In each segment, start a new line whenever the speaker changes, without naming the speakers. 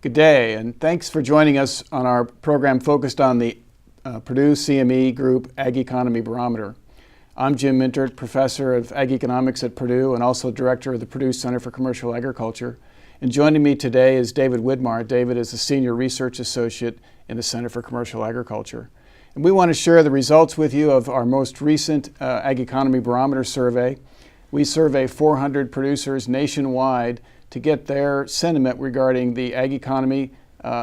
Good day, and thanks for joining us on our program focused on the Purdue CME Group Ag Economy Barometer. I'm Jim Mintert, Professor of Ag Economics at Purdue and also Director of the Purdue Center for Commercial Agriculture. And joining me today is David Widmar. David is a Senior Research Associate in the Center for Commercial Agriculture. And we want to share the results with you of our most recent Ag Economy Barometer survey. We survey 400 producers nationwide to get their sentiment regarding the ag economy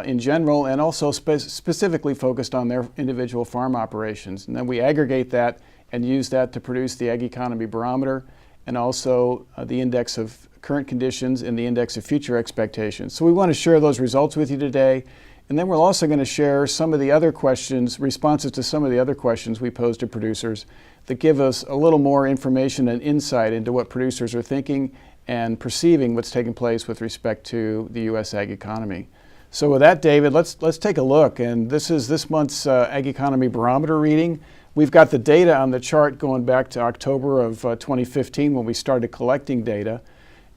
in general, and also specifically focused on their individual farm operations. And then we aggregate that and use that to produce the Ag Economy Barometer and also the index of current conditions and the index of future expectations. So we want to share those results with you today. And then we're also going to share some of the other questions, responses to some of the other questions we posed to producers that give us a little more information and insight into what producers are thinking and perceiving what's taking place with respect to the U.S. ag economy. So with that, David, let's take a look. And this is this month's Ag Economy Barometer reading. We've got the data on the chart going back to October of 2015 when we started collecting data.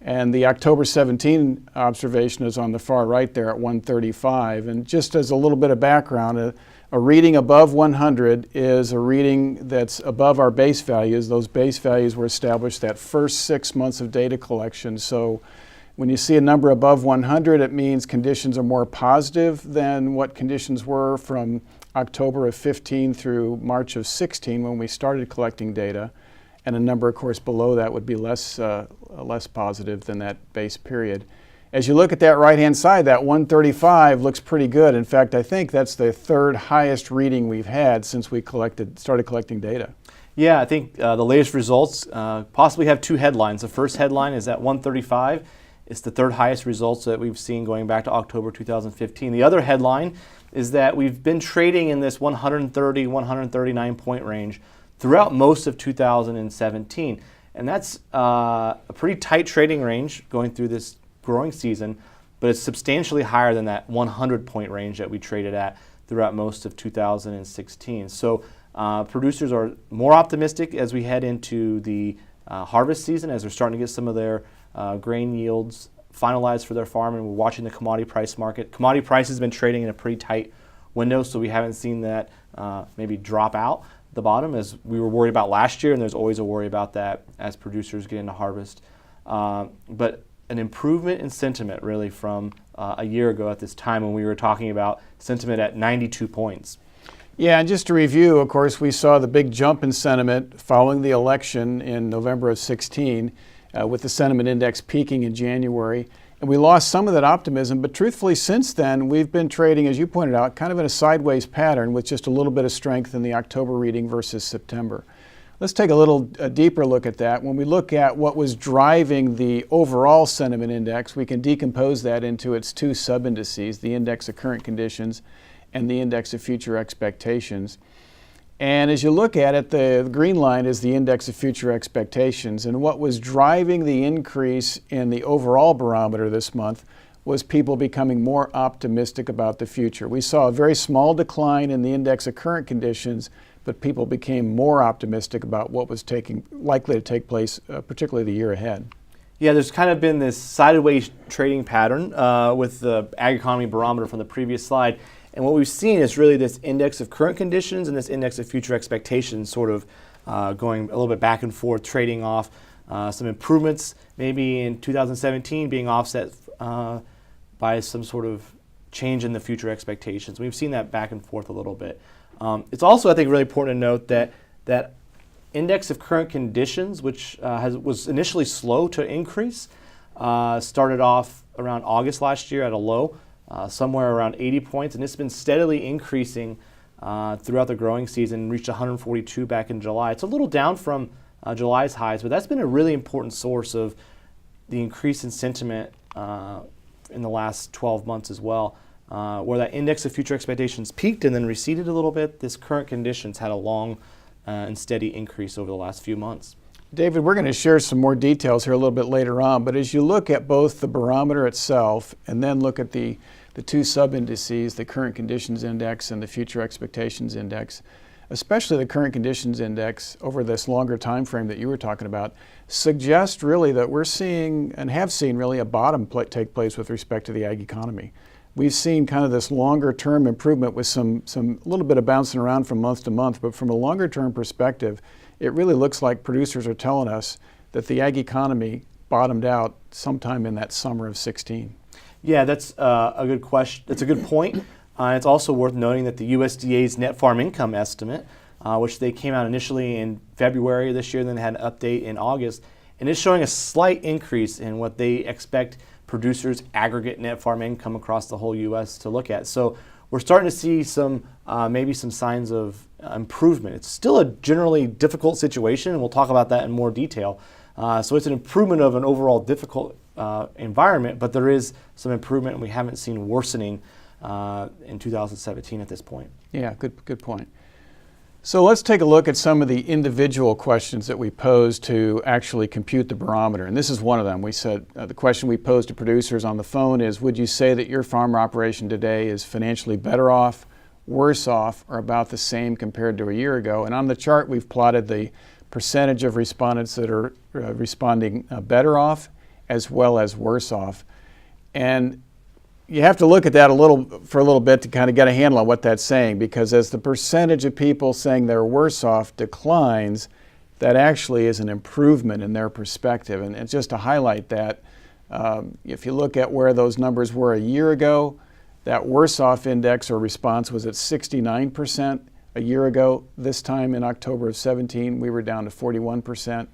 And the October 17 observation is on the far right there at 135. And just as a little bit of background, a reading above 100 is a reading that's above our base values. Those base values were established that first 6 months of data collection. So when you see a number above 100, it means conditions are more positive than what conditions were from October of 15 through March of 16 when we started collecting data. And a number, of course, below that would be less positive than that base period. As you look at that right-hand side, that 135 looks pretty good. In fact, I think that's the third highest reading we've had since we started collecting data.
Yeah, I think the latest results possibly have two headlines. The first headline is at 135. It's the third highest results that we've seen going back to October 2015. The other headline is that we've been trading in this 130, 139 point range throughout most of 2017. And that's a pretty tight trading range going through this growing season, but it's substantially higher than that 100 point range that we traded at throughout most of 2016. So producers are more optimistic as we head into the harvest season, as they're starting to get some of their grain yields finalized for their farm, and we're watching the commodity price market. Commodity price has been trading in a pretty tight window, so we haven't seen that maybe drop out the bottom as we were worried about last year, and there's always a worry about that as producers get into harvest. But an improvement in sentiment really from a year ago at this time when we were talking about sentiment at 92 points.
Yeah, and just to review, of course, we saw the big jump in sentiment following the election in November of 16 with the sentiment index peaking in January. And we lost some of that optimism, but truthfully, since then, we've been trading, as you pointed out, kind of in a sideways pattern with just a little bit of strength in the October reading versus September. Let's take a deeper look at that. When we look at what was driving the overall sentiment index, we can decompose that into its two sub-indices, the index of current conditions and the index of future expectations. And as you look at it, the green line is the index of future expectations. And what was driving the increase in the overall barometer this month was people becoming more optimistic about the future. We saw a very small decline in the index of current conditions, but people became more optimistic about what was likely to take place, particularly the year ahead.
Yeah, there's kind of been this sideways trading pattern with the Ag Economy Barometer from the previous slide. And what we've seen is really this index of current conditions and this index of future expectations sort of going a little bit back and forth, trading off some improvements maybe in 2017 being offset by some sort of change in the future expectations. We've seen that back and forth a little bit. It's also, I think, really important to note that index of current conditions, which was initially slow to increase, started off around August last year at a low, somewhere around 80 points, and it's been steadily increasing throughout the growing season, reached 142 back in July. It's a little down from July's highs, but that's been a really important source of the increase in sentiment in the last 12 months as well, where that index of future expectations peaked and then receded a little bit. This current conditions had a long and steady increase over the last few months.
David, we're going to share some more details here a little bit later on, but as you look at both the barometer itself and then look at the two sub-indices, the current conditions index and the future expectations index, especially the current conditions index over this longer time frame that you were talking about, suggest really that we're seeing and have seen really a bottom take place with respect to the ag economy. we've seen kind of this longer term improvement with some little bit of bouncing around from month to month, but from a longer term perspective, it really looks like producers are telling us that the ag economy bottomed out sometime in that summer of 16.
Yeah, that's a good question. That's a good point. It's also worth noting that the USDA's net farm income estimate, which they came out initially in February of this year, then they had an update in August, and it's showing a slight increase in what they expect producers' aggregate net farm income across the whole U.S. to look at. So we're starting to see some maybe some signs of improvement. It's still a generally difficult situation, and we'll talk about that in more detail. So it's an improvement of an overall difficult environment, but there is some improvement, and we haven't seen worsening in 2017 at this point.
Yeah, good point. So let's take a look at some of the individual questions that we posed to actually compute the barometer. And this is one of them. We said the question we posed to producers on the phone is, would you say that your farmer operation today is financially better off, worse off, or about the same compared to a year ago? And on the chart, we've plotted the percentage of respondents that are responding better off as well as worse off. And you have to look at that for a little bit to kind of get a handle on what that's saying, because as the percentage of people saying they're worse off declines, that actually is an improvement in their perspective. And just to highlight that, if you look at where those numbers were a year ago, that worse off index or response was at 69% a year ago. This time in October of 17, we were down to 41%.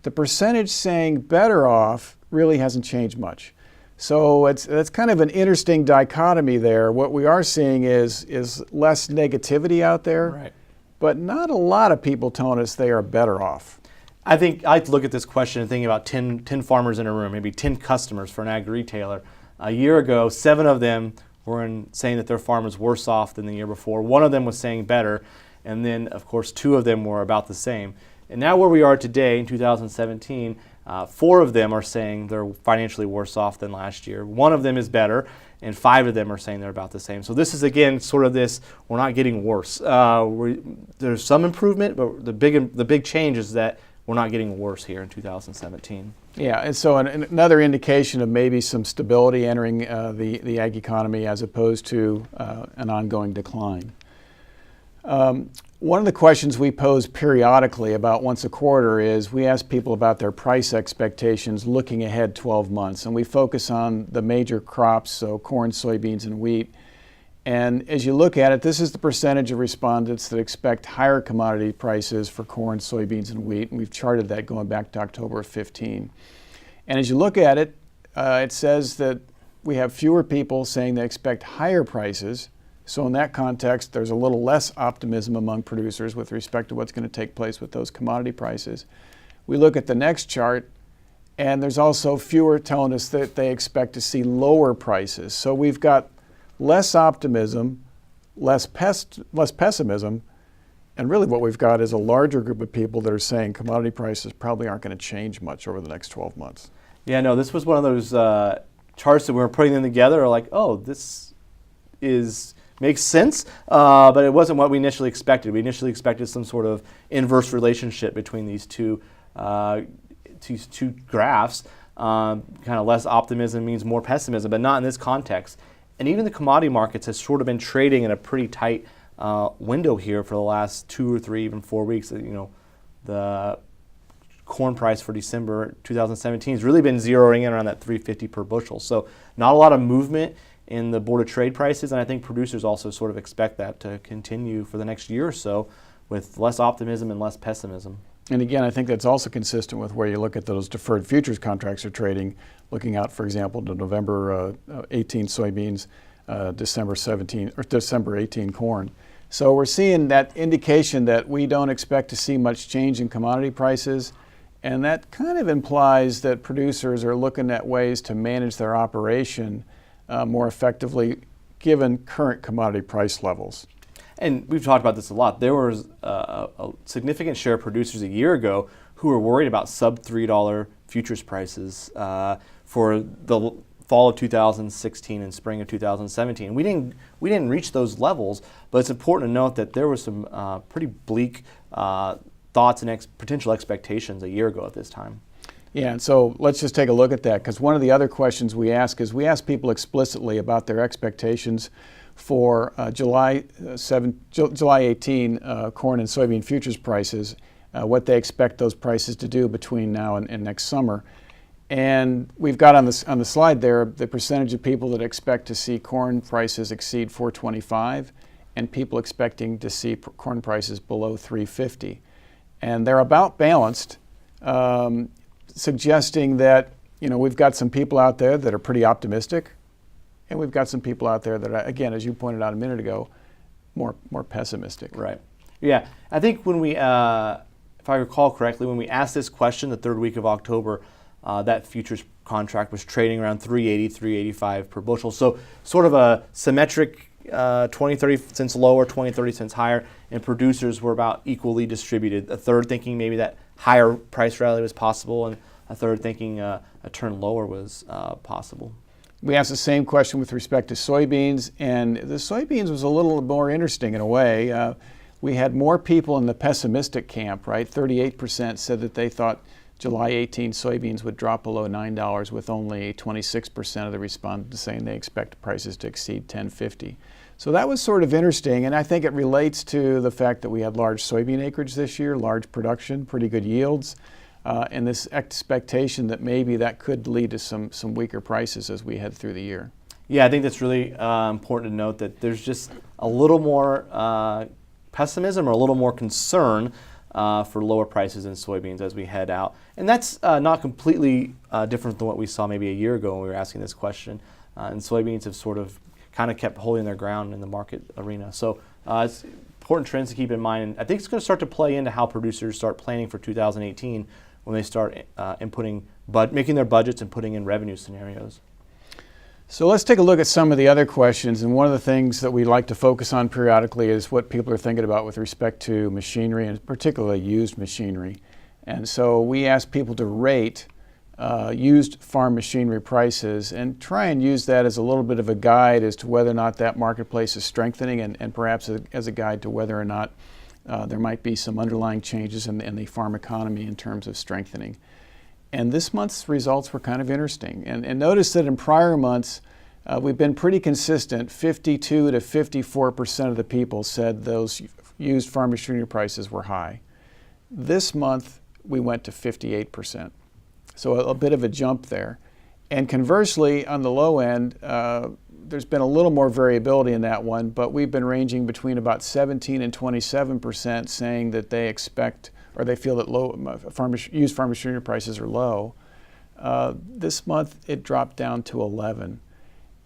The percentage saying better off really hasn't changed much. So that's kind of an interesting dichotomy there. What we are seeing is less negativity out there,
Right.
but not a lot of people telling us they are better off.
I think I like to look at this question and think about 10 farmers in a room, maybe 10 customers for an ag retailer. A year ago, 7 of them were saying that their farm was worse off than the year before. 1 of them was saying better, and then, of course, 2 of them were about the same. And now where we are today in 2017, 4 of them are saying they're financially worse off than last year. 1 of them is better, and 5 of them are saying they're about the same. So this is, again, sort of this, we're not getting worse. There's some improvement, but the big change is that we're not getting worse here in 2017.
Yeah, and so another indication of maybe some stability entering the ag economy as opposed to an ongoing decline. One of the questions we pose periodically about once a quarter is we ask people about their price expectations looking ahead 12 months. And we focus on the major crops, so corn, soybeans, and wheat. And as you look at it, this is the percentage of respondents that expect higher commodity prices for corn, soybeans, and wheat. And we've charted that going back to October of 15. And as you look at it, it says that we have fewer people saying they expect higher prices. So in that context, there's a little less optimism among producers with respect to what's going to take place with those commodity prices. We look at the next chart, and there's also fewer telling us that they expect to see lower prices. So we've got less optimism, less pessimism, and really what we've got is a larger group of people that are saying commodity prices probably aren't going to change much over the next 12 months.
Yeah, no, this was one of those charts that we were putting them together, like, oh, this makes sense, but it wasn't what we initially expected. We initially expected some sort of inverse relationship between these two graphs. Kind of less optimism means more pessimism, but not in this context. And even the commodity markets has sort of been trading in a pretty tight window here for the last 2 or 3, even 4 weeks. You know, the corn price for December 2017 has really been zeroing in around that $3.50 per bushel. So not a lot of movement in the Board of Trade prices, and I think producers also sort of expect that to continue for the next year or so with less optimism and less pessimism.
And again, I think that's also consistent with where you look at those deferred futures contracts are trading, looking out, for example, to November 18 soybeans, December 17 or December 18 corn. So we're seeing that indication that we don't expect to see much change in commodity prices, and that kind of implies that producers are looking at ways to manage their operation more effectively given current commodity price levels.
And we've talked about this a lot. There was a significant share of producers a year ago who were worried about sub $3 futures prices for the fall of 2016 and spring of 2017. We didn't reach those levels, but it's important to note that there was some pretty bleak thoughts and potential expectations a year ago at this time.
Yeah, and so let's just take a look at that, because one of the other questions we ask is we ask people explicitly about their expectations for July 18 corn and soybean futures prices, what they expect those prices to do between now and next summer. And we've got on the slide there the percentage of people that expect to see corn prices exceed 425 and people expecting to see corn prices below 350. And they're about balanced, suggesting that we've got some people out there that are pretty optimistic, and we've got some people out there that are, again, as you pointed out a minute ago, more pessimistic.
Right. Yeah. I think when we, if I recall correctly, when we asked this question the third week of October, that futures contract was trading around 380, 385 per bushel. So sort of a symmetric 20, 30 cents lower, 20, 30 cents higher, and producers were about equally distributed. A third thinking maybe that higher price rally was possible, and a third thinking a turn lower was possible.
We asked the same question with respect to soybeans, and the soybeans was a little more interesting in a way. We had more people in the pessimistic camp, right? 38% said that they thought July 18 soybeans would drop below $9, with only 26% of the respondents saying they expect prices to exceed $10.50. So that was sort of interesting, and I think it relates to the fact that we had large soybean acreage this year, large production, pretty good yields, and this expectation that maybe that could lead to some weaker prices as we head through the year.
Yeah, I think that's really important to note that there's just a little more pessimism or a little more concern for lower prices in soybeans as we head out. And that's not completely different than what we saw maybe a year ago when we were asking this question. And soybeans have sort of kind of kept holding their ground in the market arena. So it's important trends to keep in mind. And I think it's going to start to play into how producers start planning for 2018 when they start making their budgets and putting in revenue scenarios.
So let's take a look at some of the other questions, and one of the things that we like to focus on periodically is what people are thinking about with respect to machinery, and particularly used machinery. And so we ask people to rate used farm machinery prices and try and use that as a little bit of a guide as to whether or not that marketplace is strengthening, and perhaps as a guide to whether or not there might be some underlying changes in the farm economy in terms of strengthening. And this month's results were kind of interesting. And notice that in prior months, we've been pretty consistent. 52 to 54% of the people said those used farm machinery prices were high. This month, we went to 58%. So a bit of a jump there. And conversely, on the low end, there's been a little more variability in that one, but we've been ranging between about 17 and 27% saying that they expect or they feel that used farm machinery prices are low. This month, it dropped down to 11.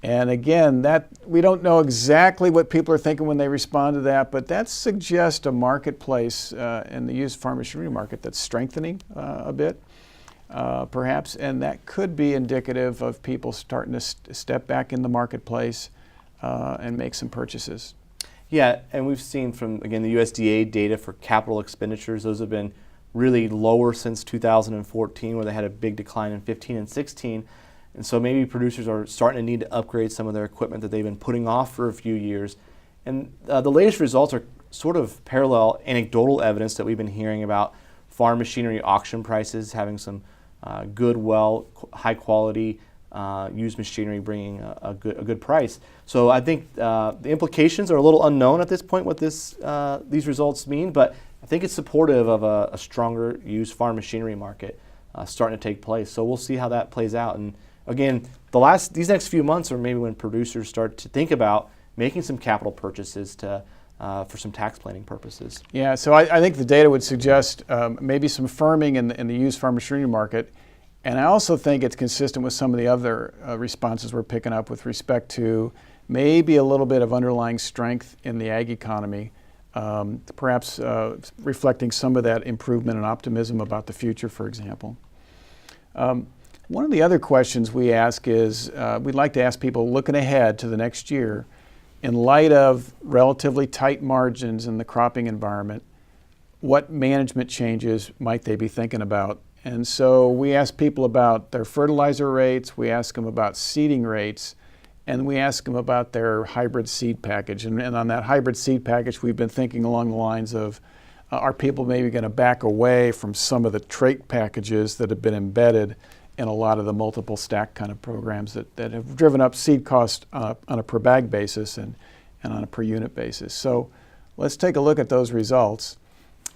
And again, that we don't know exactly what people are thinking when they respond to that, but that suggests a marketplace in the used farm machinery market that's strengthening a bit, perhaps, and that could be indicative of people starting to step back in the marketplace and make some purchases.
Yeah, and we've seen from, again, the USDA data for capital expenditures, those have been really lower since 2014, where they had a big decline in 15 and 16. And so maybe producers are starting to need to upgrade some of their equipment that they've been putting off for a few years. And the latest results are sort of parallel anecdotal evidence that we've been hearing about farm machinery auction prices having some good, high quality used machinery bringing a good price. So I think the implications are a little unknown at this point what these results mean, but I think it's supportive of a stronger used farm machinery market starting to take place. So we'll see how that plays out. And again, these next few months are maybe when producers start to think about making some capital purchases for some tax planning purposes.
Yeah, so I think the data would suggest maybe some firming in the used farm machinery market. And I also think it's consistent with some of the other responses we're picking up with respect to maybe a little bit of underlying strength in the ag economy, perhaps reflecting some of that improvement and optimism about the future, for example. One of the other questions we ask is, we'd like to ask people looking ahead to the next year, in light of relatively tight margins in the cropping environment, what management changes might they be thinking about? And so we ask people about their fertilizer rates, we ask them about seeding rates, and we ask them about their hybrid seed package. And on that hybrid seed package, we've been thinking along the lines of are people maybe going to back away from some of the trait packages that have been embedded in a lot of the multiple stack kind of programs that have driven up seed cost on a per bag basis and on a per unit basis? So let's take a look at those results.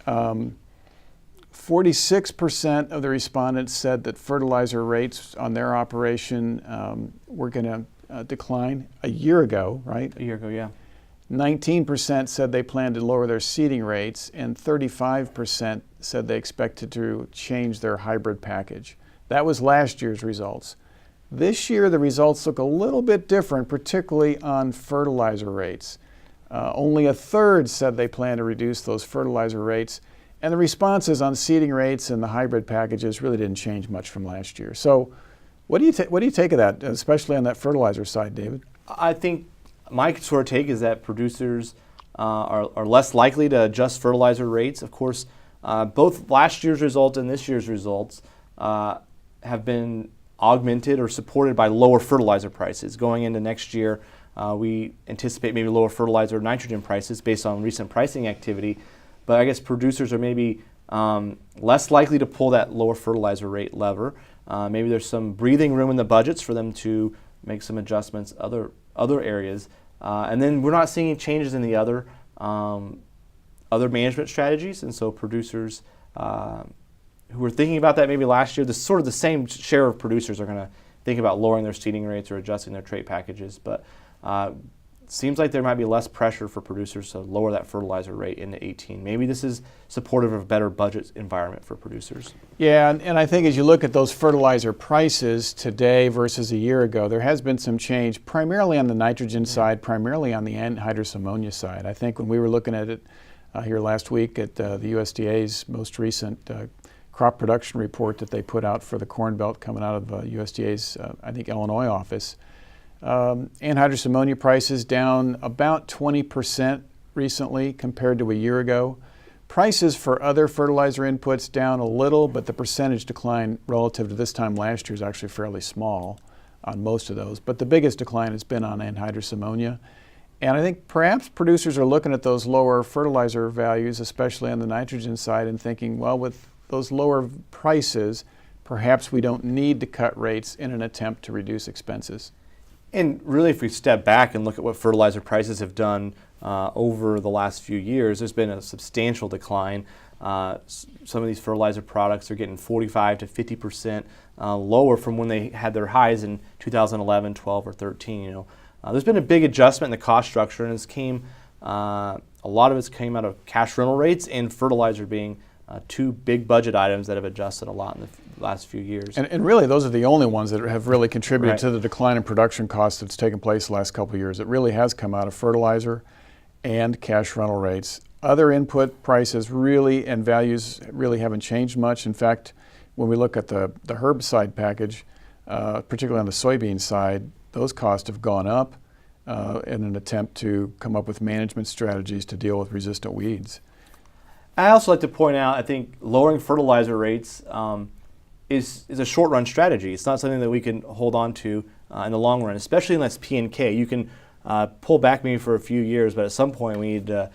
46% of the respondents said that fertilizer rates on their operation were going to decline a year ago, right?
A year ago, yeah.
19% said they planned to lower their seeding rates, and 35% said they expected to change their hybrid package. That was last year's results. This year, the results look a little bit different, particularly on fertilizer rates. Only a third said they plan to reduce those fertilizer rates, and the responses on seeding rates and the hybrid packages really didn't change much from last year. So what do you take of that, especially on that fertilizer side, David?
I think my sort of take is that producers are less likely to adjust fertilizer rates. Of course, both last year's results and this year's results have been augmented or supported by lower fertilizer prices. Going into next year, we anticipate maybe lower fertilizer nitrogen prices based on recent pricing activity. But I guess producers are maybe less likely to pull that lower fertilizer rate lever. Maybe there's some breathing room in the budgets for them to make some adjustments other areas. And then we're not seeing any changes in the other management strategies. And so producers who were thinking about that maybe last year, sort of the same share of producers are going to think about lowering their seeding rates or adjusting their trait packages. But seems like there might be less pressure for producers to lower that fertilizer rate into 18. Maybe this is supportive of a better budget environment for producers. Yeah,
and I think as you look at those fertilizer prices today versus a year ago, there has been some change, primarily on the nitrogen side, primarily on the anhydrous ammonia side. I think when we were looking at it here last week at the USDA's most recent crop production report that they put out for the Corn Belt coming out of USDA's, I think, Illinois office, anhydrous ammonia prices down about 20% recently compared to a year ago. Prices for other fertilizer inputs down a little, but the percentage decline relative to this time last year is actually fairly small on most of those. But the biggest decline has been on anhydrous ammonia. And I think perhaps producers are looking at those lower fertilizer values, especially on the nitrogen side, and thinking, well, with those lower prices, perhaps we don't need to cut rates in an attempt to reduce expenses.
And really, if we step back and look at what fertilizer prices have done over the last few years, there's been a substantial decline. Some of these fertilizer products are getting 45 to 50% lower from when they had their highs in 2011, 12, or 13. There's been a big adjustment in the cost structure, and a lot of it came out of cash rental rates and fertilizer being two big budget items that have adjusted a lot in the last few years.
And really, those are the only ones that have really contributed
Right.
to the decline in production costs that's taken place the last couple of years. It really has come out of fertilizer and cash rental rates. Other input prices really and values really haven't changed much. In fact, when we look at the herbicide package, particularly on the soybean side, those costs have gone up in an attempt to come up with management strategies to deal with resistant weeds.
I also like to point out, I think lowering fertilizer rates is a short-run strategy. It's not something that we can hold on to in the long run, especially unless P and K. You can pull back maybe for a few years, but at some point we need to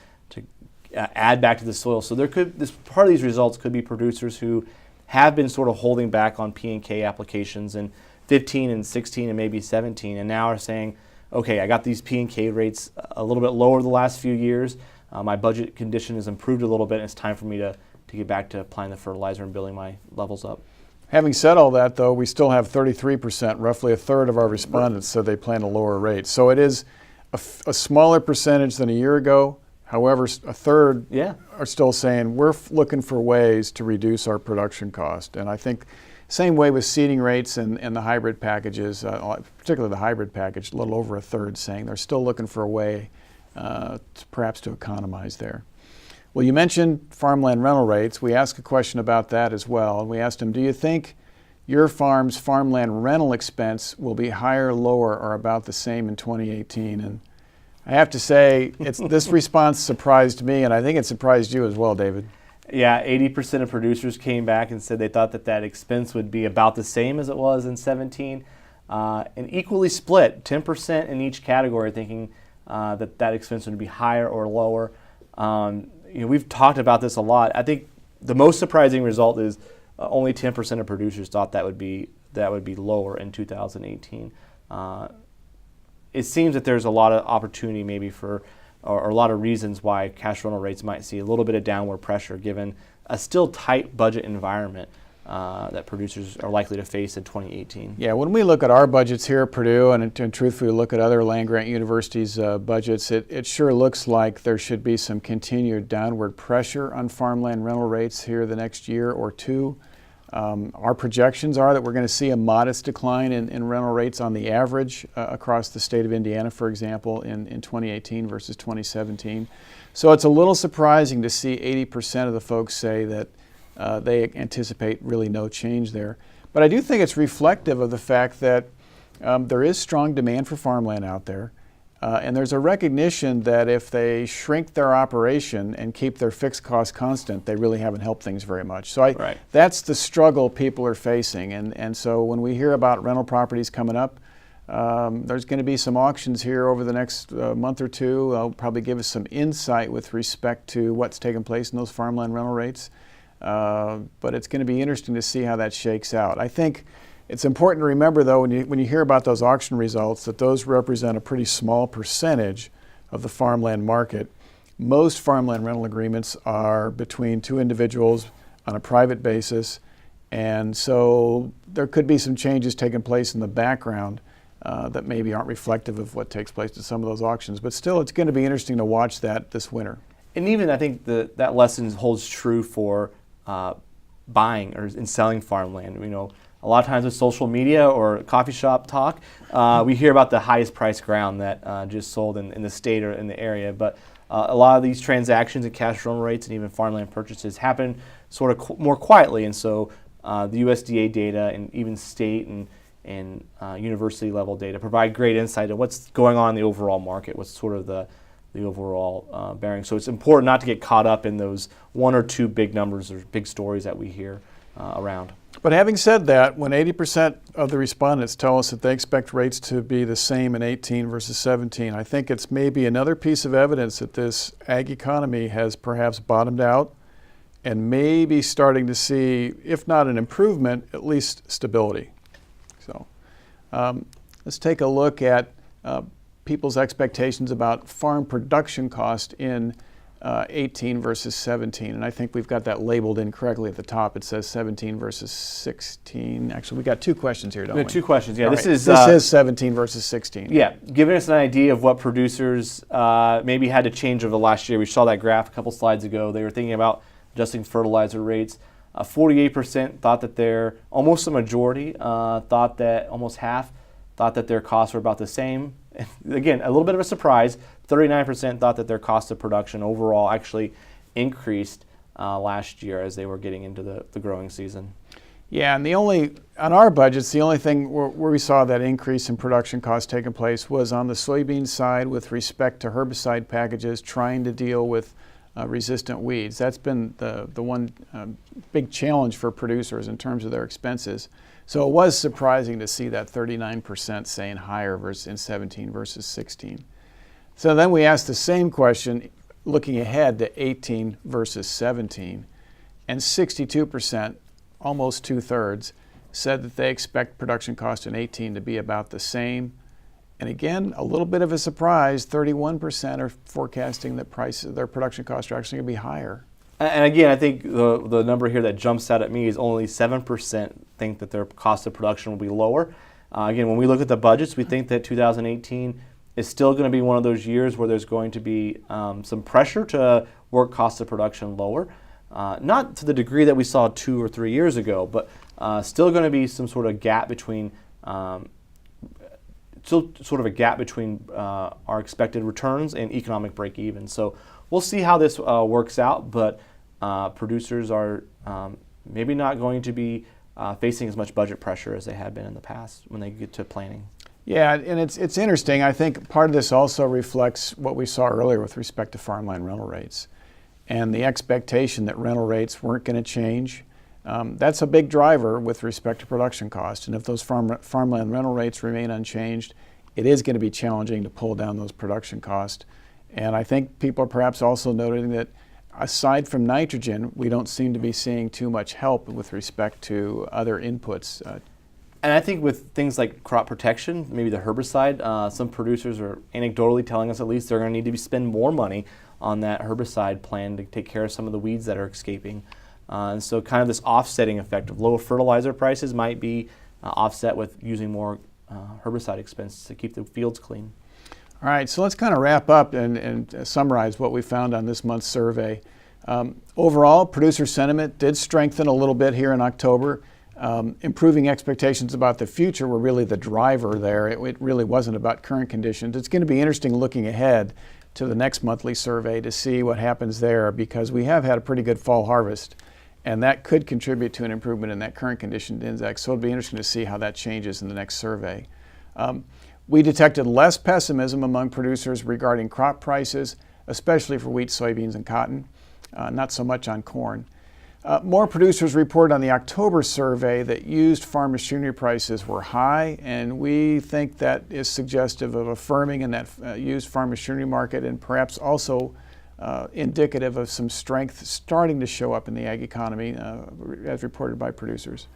add back to the soil. So part of these results could be producers who have been sort of holding back on P and K applications in 15 and 16 and maybe 17, and now are saying, okay, I got these P and K rates a little bit lower the last few years. My budget condition has improved a little bit, and it's time for me to get back to applying the fertilizer and building my levels up.
Having said all that, though, we still have 33%, roughly a third of our respondents said they plan to lower rates. So it is a smaller percentage than a year ago. However, a third are still saying we're looking for ways to reduce our production cost. And I think same way with seeding rates and the hybrid packages, particularly the hybrid package, a little over a third saying they're still looking for a way perhaps to economize there. Well, you mentioned farmland rental rates. We asked a question about that as well. And we asked them, do you think your farm's farmland rental expense will be higher, lower, or about the same in 2018? And I have to say, this response surprised me, and I think it surprised you as well, David.
Yeah, 80% of producers came back and said they thought that expense would be about the same as it was in 17, and equally split, 10% in each category thinking that expense would be higher or lower. we've talked about this a lot. I think the most surprising result is only 10% of producers thought that would be lower in 2018. It seems that there's a lot of opportunity maybe for, or a lot of reasons why cash rental rates might see a little bit of downward pressure given a still tight budget environment that producers are likely to face in 2018.
Yeah, when we look at our budgets here at Purdue, and truthfully look at other land-grant universities' budgets, it sure looks like there should be some continued downward pressure on farmland rental rates here the next year or two. Our projections are that we're going to see a modest decline in rental rates on the average across the state of Indiana, for example, in 2018 versus 2017. So it's a little surprising to see 80% of the folks say that they anticipate really no change there. But I do think it's reflective of the fact that there is strong demand for farmland out there. And there's a recognition that if they shrink their operation and keep their fixed costs constant, they really haven't helped things very much. So that's the struggle people are facing. And so when we hear about rental properties coming up, there's going to be some auctions here over the next month or two. They'll probably give us some insight with respect to what's taking place in those farmland rental rates. But it's going to be interesting to see how that shakes out. I think it's important to remember, though, when you hear about those auction results, that those represent a pretty small percentage of the farmland market. Most farmland rental agreements are between two individuals on a private basis, and so there could be some changes taking place in the background that maybe aren't reflective of what takes place at some of those auctions. But still, it's going to be interesting to watch that this winter.
And even I think that lesson holds true for buying and selling farmland. A lot of times with social media or coffee shop talk, we hear about the highest priced ground that just sold in the state or in the area. But a lot of these transactions and cash rental rates and even farmland purchases happen sort of more quietly. And so the USDA data and even state and university level data provide great insight into what's going on in the overall market, what's sort of the overall bearing. So it's important not to get caught up in those one or two big numbers or big stories that we hear around.
But having said that, when 80% of the respondents tell us that they expect rates to be the same in 18 versus 17, I think it's maybe another piece of evidence that this ag economy has perhaps bottomed out and maybe starting to see, if not an improvement, at least stability. So let's take a look at people's expectations about farm production cost in 18 versus 17. And I think we've got that labeled incorrectly at the top. It says 17 versus 16. Actually, we got two questions here, don't we?
Two questions, yeah.
This is 17 versus 16.
Yeah, giving us an idea of what producers maybe had to change over the last year. We saw that graph a couple slides ago. They were thinking about adjusting fertilizer rates. 48% thought that almost a majority thought that, almost half, thought that their costs were about the same. Again, a little bit of a surprise. 39% thought that their cost of production overall actually increased last year as they were getting into the growing season.
Yeah, and on our budgets, the only thing where we saw that increase in production costs taking place was on the soybean side with respect to herbicide packages trying to deal with resistant weeds. That's been the one big challenge for producers in terms of their expenses. So it was surprising to see that 39% saying higher in 17 versus 16. So then we asked the same question looking ahead to 18 versus 17, and 62%, almost 2/3, said that they expect production cost in 18 to be about the same. And again, a little bit of a surprise, 31% are forecasting that their production costs are actually going to be higher.
And again, I think the number here that jumps out at me is only 7% think that their cost of production will be lower. Again, when we look at the budgets, we think that 2018 is still going to be one of those years where there's going to be some pressure to work cost of production lower. Not to the degree that we saw 2 or 3 years ago, but still going to be some sort of gap between our expected returns and economic break even. So we'll see how this works out, but producers are maybe not going to be facing as much budget pressure as they have been in the past when they get to planning.
Yeah, and it's interesting. I think part of this also reflects what we saw earlier with respect to farmland rental rates and the expectation that rental rates weren't going to change. That's a big driver with respect to production costs. And if those farmland rental rates remain unchanged, it is going to be challenging to pull down those production costs. And I think people are perhaps also noting that aside from nitrogen, we don't seem to be seeing too much help with respect to other inputs.
And I think with things like crop protection, maybe the herbicide, some producers are anecdotally telling us at least they're going to need to spend more money on that herbicide plan to take care of some of the weeds that are escaping. And so kind of this offsetting effect of lower fertilizer prices might be offset with using more herbicide expense to keep the fields clean.
All right, so let's kind of wrap up and summarize what we found on this month's survey. Overall, producer sentiment did strengthen a little bit here in October. Improving expectations about the future were really the driver there. It really wasn't about current conditions. It's going to be interesting looking ahead to the next monthly survey to see what happens there, because we have had a pretty good fall harvest, and that could contribute to an improvement in that current condition index. So it'll be interesting to see how that changes in the next survey. We detected less pessimism among producers regarding crop prices, especially for wheat, soybeans, and cotton, not so much on corn. More producers reported on the October survey that used farm machinery prices were high, and we think that is suggestive of a firming in that used farm machinery market, and perhaps also indicative of some strength starting to show up in the ag economy as reported by producers.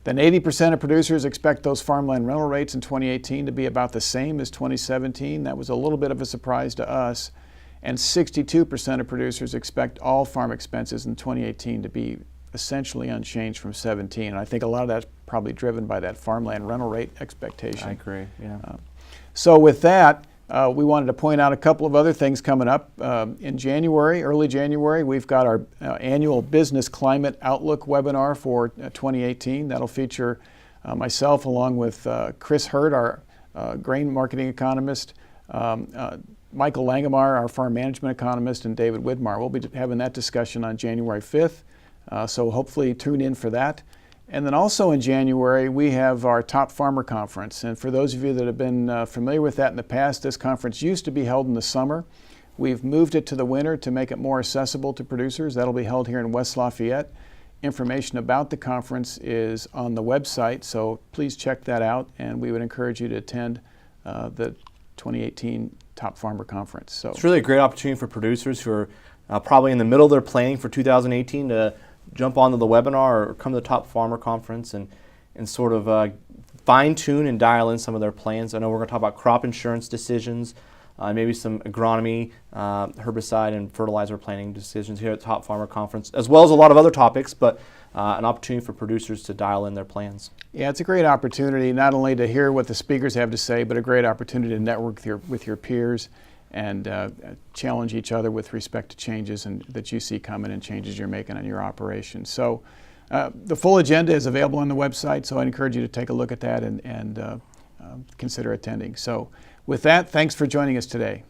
Then 80% of producers expect those farmland rental rates in 2018 to be about the same as 2017. That was a little bit of a surprise to us. And 62% of producers expect all farm expenses in 2018 to be essentially unchanged from 17. And I think a lot of that's probably driven by that farmland rental rate expectation.
I agree, yeah.
So with that, we wanted to point out a couple of other things coming up. In January, early January, we've got our annual Business Climate Outlook webinar for 2018. That'll feature myself along with Chris Hurd, our grain marketing economist, Michael Langemar, our farm management economist, and David Widmar. We'll be having that discussion on January 5th, so hopefully tune in for that. And then also in January, we have our Top Farmer Conference. And for those of you that have been familiar with that in the past, this conference used to be held in the summer. We've moved it to the winter to make it more accessible to producers. That'll be held here in West Lafayette. Information about the conference is on the website, so please check that out, and we would encourage you to attend the 2018 Top Farmer Conference. So
it's really a great opportunity for producers who are probably in the middle of their planning for 2018 to jump onto the webinar or come to the Top Farmer Conference and sort of fine-tune and dial in some of their plans. I know we're going to talk about crop insurance decisions, maybe some agronomy, herbicide, and fertilizer planning decisions here at the Top Farmer Conference, as well as a lot of other topics, but an opportunity for producers to dial in their plans.
Yeah, it's a great opportunity not only to hear what the speakers have to say, but a great opportunity to network with your peers and challenge each other with respect to changes that you see coming and changes you're making on your operation. So the full agenda is available on the website, so I encourage you to take a look at that and consider attending. So with that, thanks for joining us today.